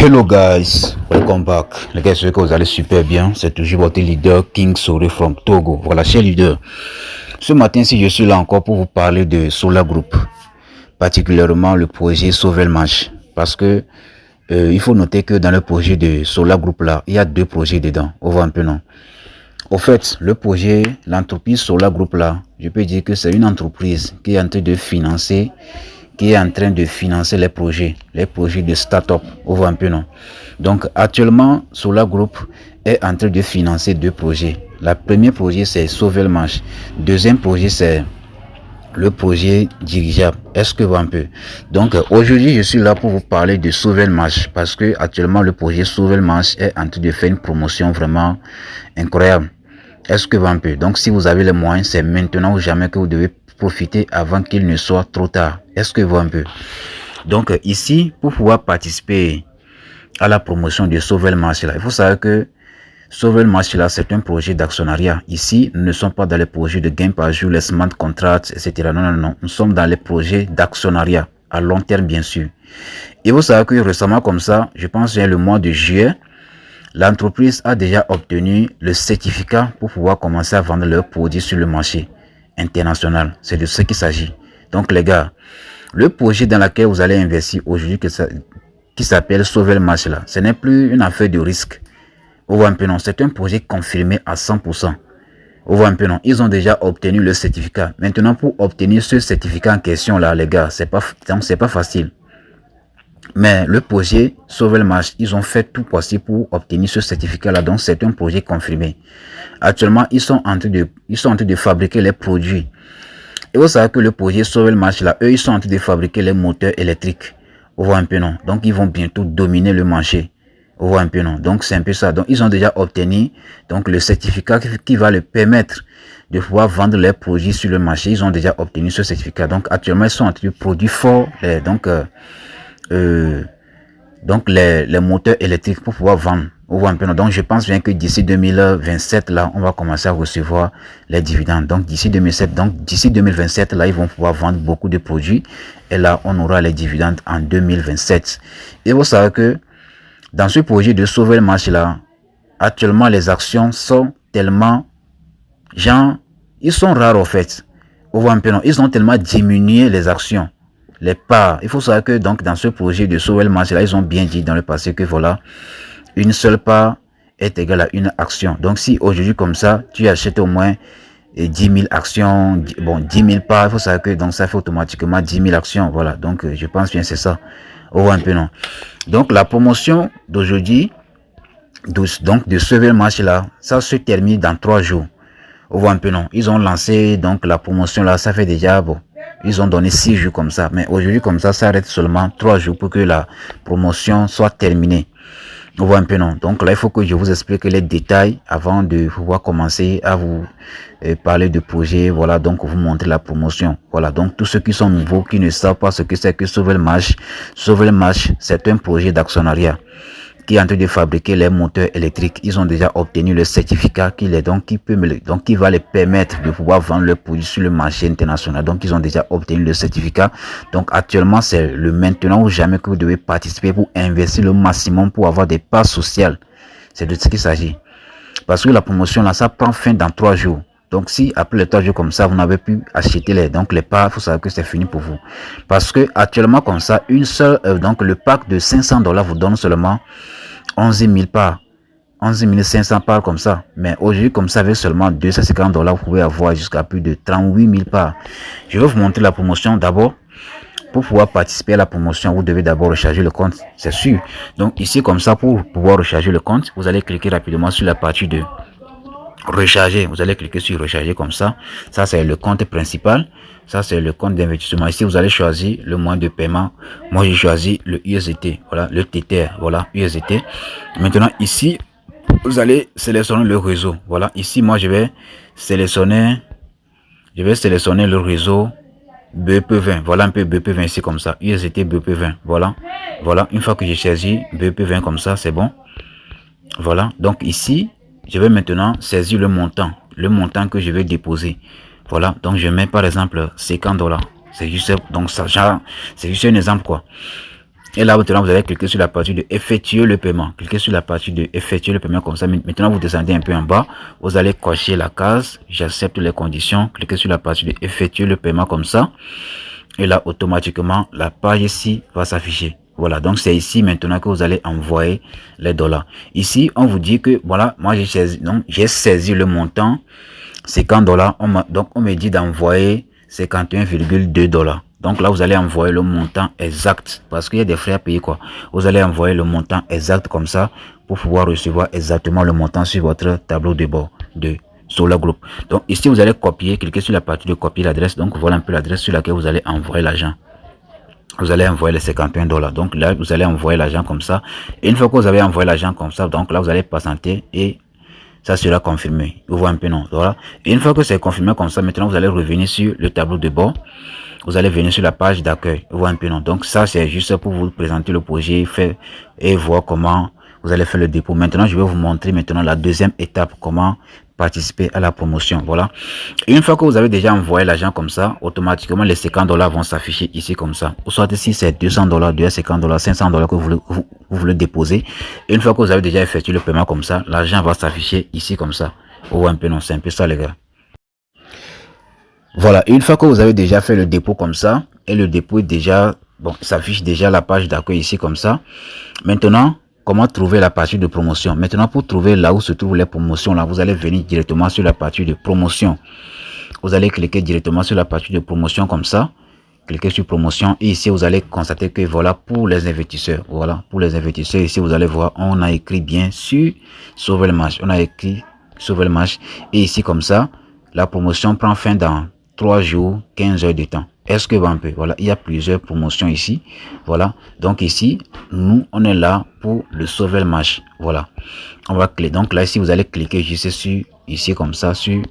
Hello guys, welcome back. Les gars, j'espère que vous allez super bien. C'est toujours votre leader King Sori from Togo. Voilà, cher leader. Ce matin-ci, je suis là encore pour vous parler de Solar Group, particulièrement le projet Sauvel Match. Parce que il faut noter que dans le projet de Solar Group là, il y a deux projets dedans. On voit un peu non. Au fait, le projet, l'entreprise Solar Group là, je peux dire que c'est une entreprise qui est en train de financer les projets de start-up, on voit un peu non. Donc actuellement, Solar Group est en train de financer deux projets. Le premier projet c'est Sauvel Match. Deuxième projet c'est le projet dirigeable. Est-ce que vous un peu? Donc aujourd'hui je suis là pour vous parler de Sauvel Match parce que actuellement le projet Sauvel Match est en train de faire une promotion vraiment incroyable. Est-ce que vous un peu? Donc si vous avez les moyens, c'est maintenant ou jamais que vous devez profiter avant qu'il ne soit trop tard. Est-ce que vous un peu? Donc ici, pour pouvoir participer à la promotion de Sauvel Match là, il faut savoir que Sauvel Match là, c'est un projet d'actionnariat. Ici, nous ne sommes pas dans les projets de gain par jour, les smart contracts, etc. Non, non, non. Nous sommes dans les projets d'actionnariat à long terme, bien sûr. Et vous savez que récemment, comme ça, je pense que le mois de juillet, l'entreprise a déjà obtenu le certificat pour pouvoir commencer à vendre leurs produits sur le marché international. C'est de ce qu'il s'agit. Donc les gars, le projet dans lequel vous allez investir aujourd'hui qui s'appelle Sauvel Match là, ce n'est plus une affaire de risque. On voit un peu non, c'est un projet confirmé à 100%. On voit un peu non, ils ont déjà obtenu le certificat. Maintenant pour obtenir ce certificat en question là, les gars, c'est pas facile. Mais le projet Sauvel Match, ils ont fait tout possible pour obtenir ce certificat-là. Donc, c'est un projet confirmé. Actuellement, ils sont en train de fabriquer les produits. Et vous savez que le projet Sauvel Match, là, eux, ils sont en train de fabriquer les moteurs électriques. On voit un peu, non? Donc, ils vont bientôt dominer le marché. On voit un peu, non? Donc, c'est un peu ça. Donc, ils ont déjà obtenu donc, le certificat qui va leur permettre de pouvoir vendre leurs produits sur le marché. Ils ont déjà obtenu ce certificat. Donc, actuellement, ils sont en train de produire fort. Donc les moteurs électriques pour pouvoir vendre. On voit un peu. Donc je pense bien que d'ici 2027 là, on va commencer à recevoir les dividendes. Donc d'ici 2027 là, ils vont pouvoir vendre beaucoup de produits et là on aura les dividendes en 2027. Et vous savez que dans ce projet de sauver le marché là, actuellement les actions sont tellement ils sont rares en fait. On voit un peu non, ils ont tellement diminué les actions. Les parts. Il faut savoir que donc dans ce projet de Sauvel Match là, ils ont bien dit dans le passé que voilà, une seule part est égale à une action. Donc si aujourd'hui comme ça, tu achètes au moins 10 000 actions, bon 10 000 parts, il faut savoir que donc ça fait automatiquement 10 000 actions. Voilà, donc je pense bien c'est ça. On voit un peu non. Donc la promotion d'aujourd'hui, donc de Sauvel Match là, ça se termine dans 3 jours. On voit un peu non. Ils ont lancé donc la promotion là, ça fait déjà bon. Ils ont donné 6 jours comme ça. Mais aujourd'hui comme ça arrête seulement 3 jours pour que la promotion soit terminée. On voit un peu non. Donc là, il faut que je vous explique les détails avant de pouvoir commencer à vous parler de projet. Voilà, donc vous montrer la promotion. Voilà, donc tous ceux qui sont nouveaux, qui ne savent pas ce que c'est que Sauvel Match, c'est un projet d'actionnariat qui est en train de fabriquer les moteurs électriques. Ils ont déjà obtenu le certificat qui va les permettre de pouvoir vendre leurs produits sur le marché international. Donc ils ont déjà obtenu le certificat. Donc actuellement c'est le maintenant ou jamais que vous devez participer pour investir le maximum pour avoir des parts sociales. C'est de ce qu'il s'agit. Parce que la promotion là, ça prend fin dans 3 jours. Donc si après les 3 jours comme ça, vous n'avez pu acheter les parts, il faut savoir que c'est fini pour vous. Parce que actuellement comme ça, donc le pack de $500 vous donne seulement 11 000 parts. 11 500 parts comme ça. Mais aujourd'hui comme ça, avec seulement $250, vous pouvez avoir jusqu'à plus de 38 000 parts. Je vais vous montrer la promotion d'abord. Pour pouvoir participer à la promotion, vous devez d'abord recharger le compte, c'est sûr. Donc ici comme ça, pour pouvoir recharger le compte, vous allez cliquer rapidement sur la partie de recharger. Vous allez cliquer sur recharger comme ça. Ça c'est le compte principal. Ça c'est le compte d'investissement. Ici vous allez choisir le moyen de paiement. Moi j'ai choisi le USDT. Voilà, le Tether. Voilà, USDT. Maintenant ici vous allez sélectionner le réseau. Voilà, ici moi je vais sélectionner le réseau BEP20. Voilà un peu BEP20 ici comme ça. USDT BEP20. Voilà. Voilà, une fois que j'ai choisi BEP20 comme ça, c'est bon. Voilà, donc ici je vais maintenant saisir le montant que je vais déposer. Voilà, donc je mets par exemple $50. C'est juste donc ça, c'est juste un exemple quoi. Et là, maintenant, vous allez cliquer sur la partie de effectuer le paiement. Cliquez sur la partie de effectuer le paiement comme ça. Maintenant, vous descendez un peu en bas. Vous allez cocher la case. J'accepte les conditions. Cliquez sur la partie de effectuer le paiement comme ça. Et là, automatiquement, la page ici va s'afficher. Voilà, donc c'est ici maintenant que vous allez envoyer les dollars. Ici, on vous dit que, voilà, moi j'ai saisi le montant, 50 dollars. Donc, on me dit d'envoyer 51,2 dollars. Donc là, vous allez envoyer le montant exact parce qu'il y a des frais à payer quoi. Vous allez envoyer le montant exact comme ça pour pouvoir recevoir exactement le montant sur votre tableau de bord de Solar Group. Donc ici, vous allez copier, cliquez sur la partie de copier l'adresse. Donc voilà un peu l'adresse sur laquelle vous allez envoyer l'argent. Vous allez envoyer les 51 dollars. Donc là, vous allez envoyer l'argent comme ça. Et une fois que vous avez envoyé l'argent comme ça, donc là, vous allez patienter et ça sera confirmé. Vous voyez un peu, non? Voilà. Et une fois que c'est confirmé comme ça, maintenant, vous allez revenir sur le tableau de bord. Vous allez venir sur la page d'accueil. Vous voyez un peu, non? Donc ça, c'est juste pour vous présenter le projet et voir comment vous allez faire le dépôt. Maintenant, je vais vous montrer maintenant la deuxième étape, comment participer à la promotion. Voilà. Et une fois que vous avez déjà envoyé l'argent comme ça, automatiquement les 50 dollars vont s'afficher ici comme ça. Ou soit si c'est 200 dollars, 250 dollars, 500 dollars que vous voulez déposer. Et une fois que vous avez déjà effectué le paiement comme ça, l'argent va s'afficher ici comme ça. Ou un peu, non, c'est un peu ça les gars. Voilà, une fois que vous avez déjà fait le dépôt comme ça, et le dépôt est déjà, bon, s'affiche déjà la page d'accueil ici comme ça. Maintenant, comment trouver la partie de promotion? Maintenant, pour trouver là où se trouvent les promotions, là, vous allez venir directement sur la partie de promotion. Vous allez cliquer directement sur la partie de promotion comme ça. Cliquez sur promotion et ici, vous allez constater que voilà pour les investisseurs. Voilà, pour les investisseurs, ici, vous allez voir, on a écrit bien sur sauver le match. On a écrit sauver le match. Et ici, comme ça, la promotion prend fin dans 3 jours, 15 heures de temps. Est-ce que un peu, voilà, il y a plusieurs promotions ici. Voilà, donc ici, nous, on est là pour le sauver le match. Voilà, on va cliquer. Donc là, ici, vous allez cliquer juste sur, ici, comme ça, sur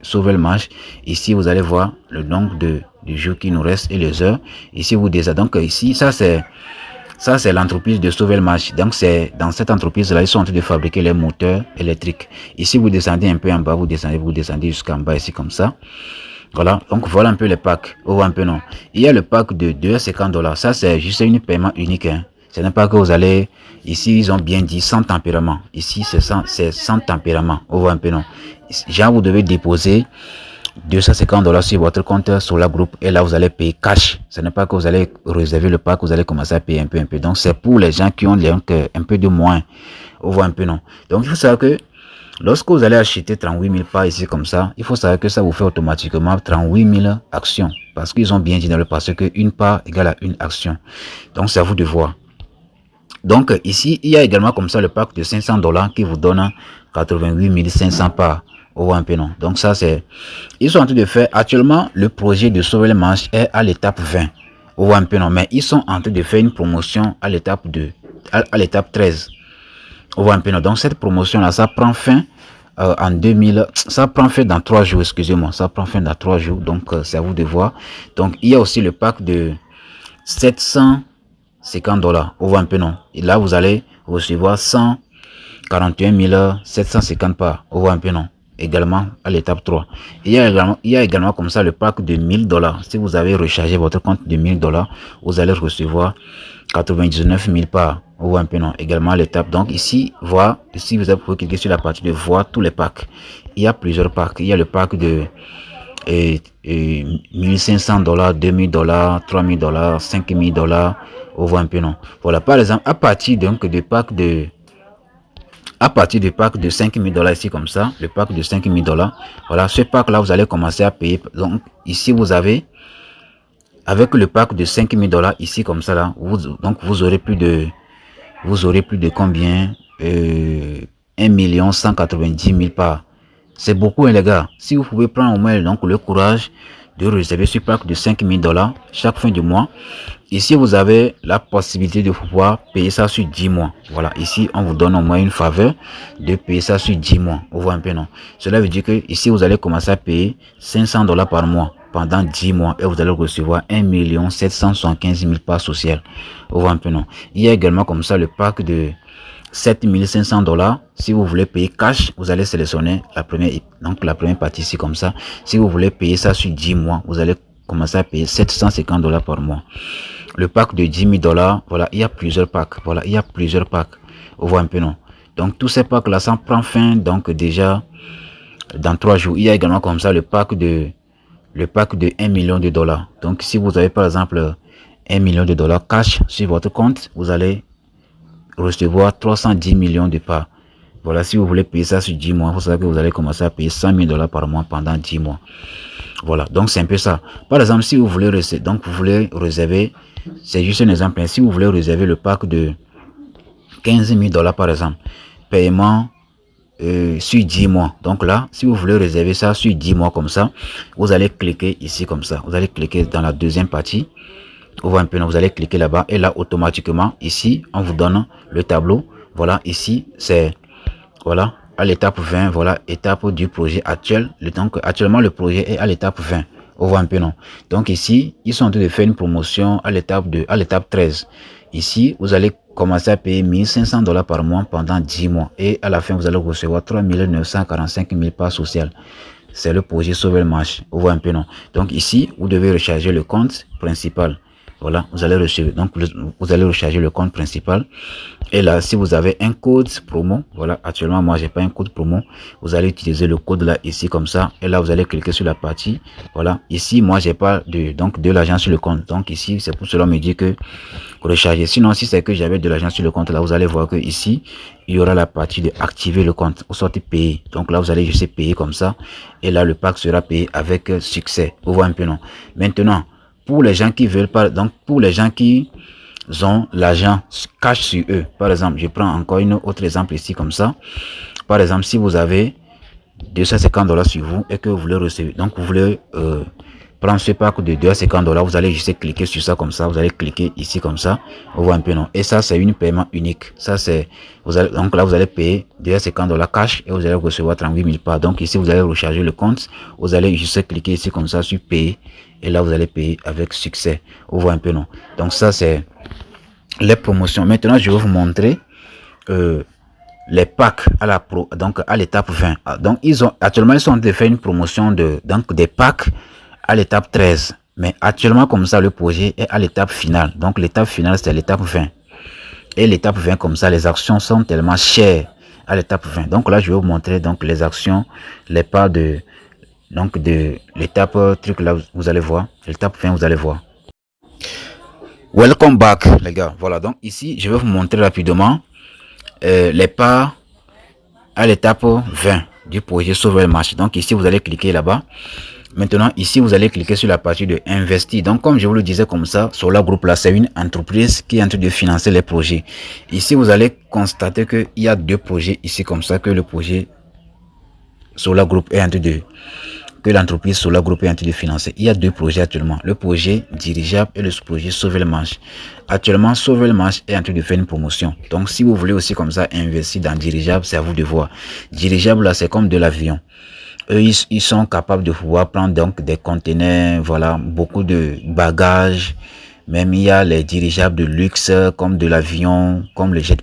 sauver le match. Ici, vous allez voir le nombre de jours qui nous reste et les heures. Ici, vous déjà, donc ici, ça c'est l'entreprise de sauver le match. Donc c'est dans cette entreprise là, ils sont en train de fabriquer les moteurs électriques. Ici, vous descendez un peu en bas, vous descendez jusqu'en bas ici comme ça. Voilà, donc voilà un peu les packs. Oh, un peu non. Il y a le pack de 250 dollars. Ça, c'est juste un paiement unique. Hein. Ce n'est pas que vous allez... Ici, ils ont bien dit sans tempérament. Ici, c'est sans tempérament. Oh, un peu non. Genre, vous devez déposer 250 dollars sur votre compte Solar Group. Et là, vous allez payer cash. Ce n'est pas que vous allez réserver le pack. Vous allez commencer à payer un peu. Donc, c'est pour les gens qui ont un peu de moins. Oh, un peu non. Donc, il faut savoir que lorsque vous allez acheter 38 000 parts ici comme ça, il faut savoir que ça vous fait automatiquement 38 000 actions. Parce qu'ils ont bien dit dans le passé qu'une part égale à une action. Donc, c'est à vous de voir. Donc, ici, il y a également comme ça le pack de 500 dollars qui vous donne 88 500 parts. Au un peu non. Donc, ça, c'est... Ils sont en train de faire... Actuellement, le projet de sauver les manches est à l'étape 20. Au un peu non. Mais ils sont en train de faire une promotion à l'étape 2. À l'étape 13. Au un peu non. Donc, cette promotion-là, ça prend fin en 2000, ça prend fin dans 3 jours, excusez-moi, ça prend fin dans 3 jours, donc c'est à vous de voir. Donc il y a aussi le pack de 750 dollars, on voit un peu non, et là vous allez recevoir 141 750 parts, on voit un peu non, également à l'étape 3. Il y a également comme ça le pack de 1000 dollars, si vous avez rechargé votre compte de 1000 dollars, vous allez recevoir 99 000 parts. Ou un peu non, également à l'étape. Donc ici, voir, ici vous avez cliquer sur la partie de voir tous les packs. Il y a plusieurs packs. Il y a le pack de 1500 dollars, 2000 dollars, 3000 dollars, 5000 dollars. Ou un peu non. Voilà, par exemple, à partir donc de pack de 5000 dollars ici comme ça, le pack de 5000 dollars. Voilà, ce pack là, vous allez commencer à payer. Donc ici, vous avez avec le pack de 5000 dollars ici comme ça là, vous aurez plus de combien 1 190 000 parts. C'est beaucoup hein, les gars. Si vous pouvez prendre au moins donc le courage de réserver ce pack de 5000 dollars chaque fin du mois. Ici vous avez la possibilité de pouvoir payer ça sur 10 mois. Voilà, ici on vous donne au moins une faveur de payer ça sur 10 mois. On voit un peu non. Cela veut dire que ici vous allez commencer à payer 500 dollars par mois pendant 10 mois et vous allez recevoir 1 775 000 parts sociales. On voit un peu non. Il y a également comme ça le pack de 7500 dollars. Si vous voulez payer cash, vous allez sélectionner la première partie ici comme ça. Si vous voulez payer ça sur 10 mois, vous allez commencer à payer 750 dollars par mois. Le pack de 10 000 dollars, voilà, il y a plusieurs packs. Voilà, il y a plusieurs packs. On voit un peu, non? Donc, tous ces packs-là, ça prend fin, donc, déjà, dans 3 jours. Il y a également comme ça le pack de 1 million de dollars. Donc, si vous avez, par exemple, 1 million de dollars cash sur votre compte, vous allez recevoir 310 millions de parts. Voilà, si vous voulez payer ça sur 10 mois, vous savez que vous allez commencer à payer 100 000 dollars par mois pendant 10 mois. Voilà, donc c'est un peu ça. Par exemple, si vous voulez réserver, c'est juste un exemple, si vous voulez réserver le pack de 15 000 dollars par exemple, paiement sur 10 mois. Donc là, si vous voulez réserver ça sur 10 mois comme ça, vous allez cliquer ici comme ça. Vous allez cliquer dans la deuxième partie. Vous voyez un peu, vous allez cliquer là-bas et là, automatiquement, ici, on vous donne le tableau. Voilà, ici, c'est, voilà, à l'étape 20, voilà, étape du projet actuel. Donc, actuellement, le projet est à l'étape 20. On voit un peu, non? Donc, ici, ils sont en train de faire une promotion à l'étape 13. Ici, vous allez commencer à payer 1500 dollars par mois pendant 10 mois. Et à la fin, vous allez recevoir 3 945 000 parts sociales. C'est le projet Sauver le Marché. On voit un peu, non? Donc, ici, vous devez recharger le compte principal. Voilà, vous allez recharger, donc vous allez recharger le compte principal. Et là, si vous avez un code promo, voilà, actuellement, moi, j'ai pas un code promo. Vous allez utiliser le code là, ici, comme ça. Et là, vous allez cliquer sur la partie. Voilà, ici, moi, j'ai pas de l'argent sur le compte. Donc, ici, c'est pour cela me dit que recharger. Sinon, si c'est que j'avais de l'argent sur le compte, là, vous allez voir que ici, il y aura la partie de activer le compte. Vous sortez payer. Donc là, vous allez juste payer comme ça. Et là, le pack sera payé avec succès. Vous voyez un peu, non? Maintenant, pour les gens qui veulent pas, donc pour les gens qui ont l'argent cash sur eux, par exemple, je prends encore une autre exemple ici comme ça. Par exemple, si vous avez 250 dollars sur vous et que vous voulez recevoir, donc vous voulez prendre ce pack de 250 dollars, vous allez juste cliquer sur ça comme ça, vous allez cliquer ici comme ça, on voit un peu, non? Et ça, c'est une paiement unique. Ça, c'est, donc là, vous allez payer 250 dollars cash et vous allez recevoir 38 000 parts. Donc ici, vous allez recharger le compte, vous allez juste cliquer ici comme ça sur payer. Et là, vous allez payer avec succès. Vous voyez un peu, non? Donc ça, c'est les promotions. Maintenant, je vais vous montrer les packs à la donc à l'étape 20. Donc actuellement ils sont en train de faire une promotion donc des packs à l'étape 13. Mais actuellement, comme ça, le projet est à l'étape finale. Donc l'étape finale, c'est l'étape 20. Et l'étape 20, comme ça, les actions sont tellement chères à l'étape 20. Donc là, je vais vous montrer donc les actions, les parts de l'étape truc là, vous allez voir. L'étape 20, vous allez voir. Welcome back, les gars. Voilà, donc ici, je vais vous montrer rapidement les parts à l'étape 20 du projet Sauver le Marché. Donc ici, vous allez cliquer là-bas. Maintenant, ici, vous allez cliquer sur la partie de investir. Donc, comme je vous le disais comme ça, Solar Group là, c'est une entreprise qui est en train de financer les projets. Ici, vous allez constater qu'il y a 2 projets ici comme ça, que le projet Solar Group est en train de l'entreprise Solar Group est en train de financer. Il y a 2 projets actuellement. Le projet dirigeable et le projet Sauver le Marché. Actuellement, Sauver le Marché est en train de faire une promotion. Donc, si vous voulez aussi comme ça investir dans dirigeable, c'est à vous de voir. Dirigeable là, c'est comme de l'avion. Eux, ils sont capables de pouvoir prendre donc des conteneurs, voilà, beaucoup de bagages. Même il y a les dirigeables de luxe comme de l'avion, comme les jets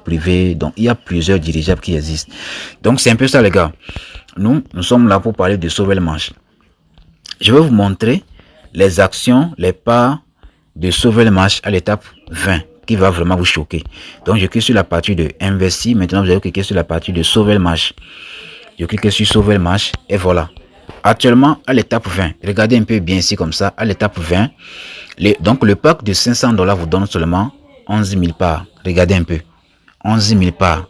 privés. Donc, il y a plusieurs dirigeables qui existent. Donc, c'est un peu ça, les gars. Nous sommes là pour parler de Sauver le Marché. Je vais vous montrer les actions, les parts de Sauver le Marché à l'étape 20 qui va vraiment vous choquer. Donc, je clique sur la partie de investir. Maintenant, vous allez cliquer sur la partie de Sauver le Marché. Je clique sur Sauver le Marché et voilà. Actuellement, à l'étape 20, regardez un peu bien ici comme ça, à l'étape 20, donc le pack de 500 dollars vous donne seulement 11 000 parts. Regardez un peu, 11 000 parts.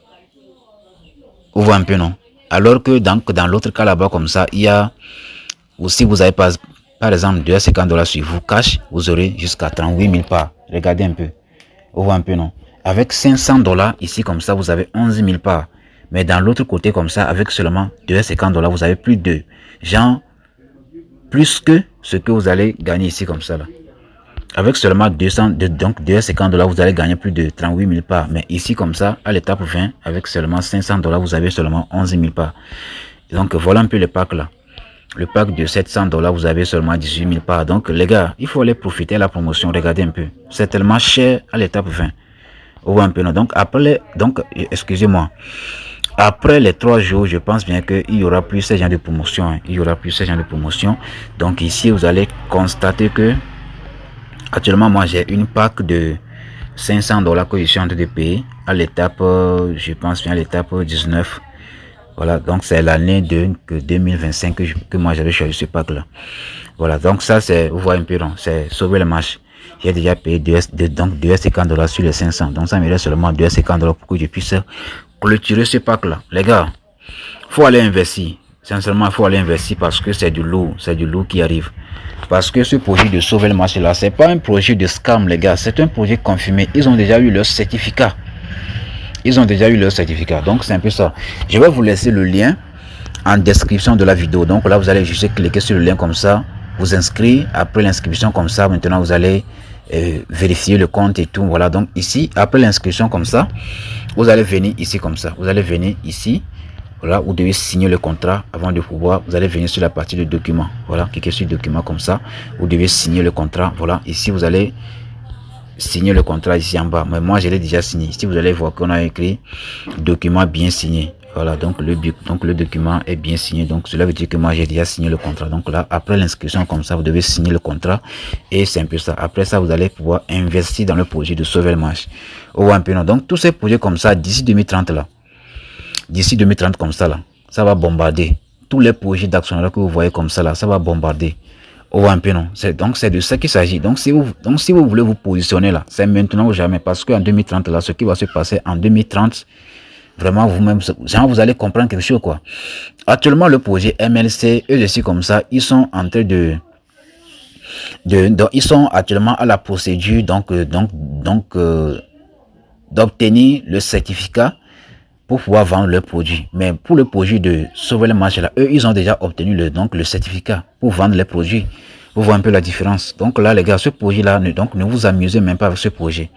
Vous voyez un peu, non? Alors que dans l'autre cas là-bas comme ça, il y a, ou si vous avez par exemple 250 dollars sur vous cash, vous aurez jusqu'à 38 000 parts. Regardez un peu. Vous voyez un peu, non? Avec 500 dollars ici comme ça, vous avez 11 000 parts. Mais dans l'autre côté comme ça, avec seulement 250 dollars, vous avez plus de plus que ce que vous allez gagner ici comme ça là. Avec seulement 250 dollars, vous allez gagner plus de 38 000 parts. Mais ici comme ça, à l'étape 20, avec seulement 500 dollars, vous avez seulement 11 000 parts. Donc voilà un peu le pack là. Le pack de 700 dollars, vous avez seulement 18 000 parts. Donc les gars, il faut aller profiter de la promotion. Regardez un peu. C'est tellement cher à l'étape 20. Vous voyez un peu, non? Donc après, excusez-moi. Après les 3 jours, je pense bien qu'il y aura plus ce genre de promotion. Hein. Il y aura plus ce genre de promotion. Donc ici, vous allez constater que actuellement, moi, j'ai une pack de 500 dollars que je suis en train de payer à l'étape, je pense bien à l'étape 19. Voilà, donc c'est l'année de 2025 que moi j'avais choisi ce pack là. Voilà, donc ça c'est, vous voyez un peu, c'est sauver le match. J'ai déjà payé donc 250 dollars sur les 500. Donc ça me reste seulement 250 dollars pour que je puisse clôturer ce pack là. Les gars, faut aller investir. Sincèrement, il faut aller investir parce que c'est du lourd qui arrive. Parce que ce projet de sauver le marché là, c'est pas un projet de scam, les gars, c'est un projet confirmé. Ils ont déjà eu leur certificat. Ils ont déjà eu leur certificat. Donc c'est un peu ça. Je vais vous laisser le lien en description de la vidéo. Donc là, vous allez juste cliquer sur le lien comme ça, vous inscrire. Après l'inscription comme ça, maintenant vous allez vérifier le compte et tout. Voilà, donc ici, après l'inscription comme ça, vous allez venir ici comme ça. Vous allez venir ici. Voilà, vous devez signer le contrat avant de pouvoir. Vous allez venir sur la partie de document. Voilà, cliquez sur document comme ça. Vous devez signer le contrat. Voilà, ici vous allez signer le contrat ici en bas. Mais moi, je l'ai déjà signé. Ici, vous allez voir qu'on a écrit document bien signé. Voilà, donc le document est bien signé. Donc cela veut dire que moi, j'ai déjà signé le contrat. Donc là, après l'inscription comme ça, vous devez signer le contrat. Et c'est un peu ça. Après ça, vous allez pouvoir investir dans le projet de sauver le match. Donc tous ces projets comme ça, d'ici 2030 là. D'ici 2030 comme ça là, ça va bombarder. Tous les projets d'actionnariat que vous voyez comme ça là, ça va bombarder. Non. Donc c'est de ça qu'il s'agit. Donc si vous voulez vous positionner là, c'est maintenant ou jamais. Parce qu'en 2030 là, ce qui va se passer en 2030, vraiment vous-même, vous allez comprendre quelque chose quoi. Actuellement le projet MLC, eux aussi comme ça, ils sont en train ils sont actuellement à la procédure d'obtenir le certificat pour pouvoir vendre leur produit. Mais pour le projet de sauver le marché là, eux, ils ont déjà obtenu le certificat pour vendre les produits. Vous voyez un peu la différence. Donc là, les gars, ce projet-là, ne vous amusez même pas avec ce projet.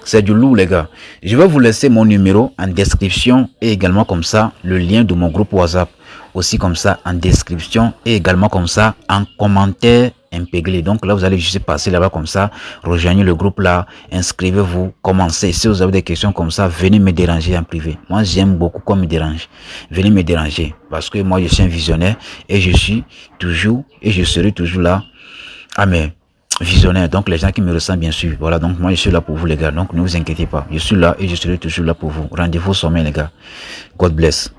C'est du lourd, les gars. Je vais vous laisser mon numéro en description et également comme ça, le lien de mon groupe WhatsApp. Aussi comme ça en description et également comme ça en commentaire impéglé. Donc là, vous allez juste passer là-bas comme ça, rejoignez le groupe là, inscrivez-vous, commencez. Si vous avez des questions comme ça, venez me déranger en privé. Moi, j'aime beaucoup qu'on me dérange. Venez me déranger parce que moi, je suis un visionnaire et je suis toujours et je serai toujours là à mes visionnaires. Donc les gens qui me ressentent bien sûr. Voilà, donc moi, je suis là pour vous les gars. Donc ne vous inquiétez pas. Je suis là et je serai toujours là pour vous. Rendez-vous au sommet les gars. God bless.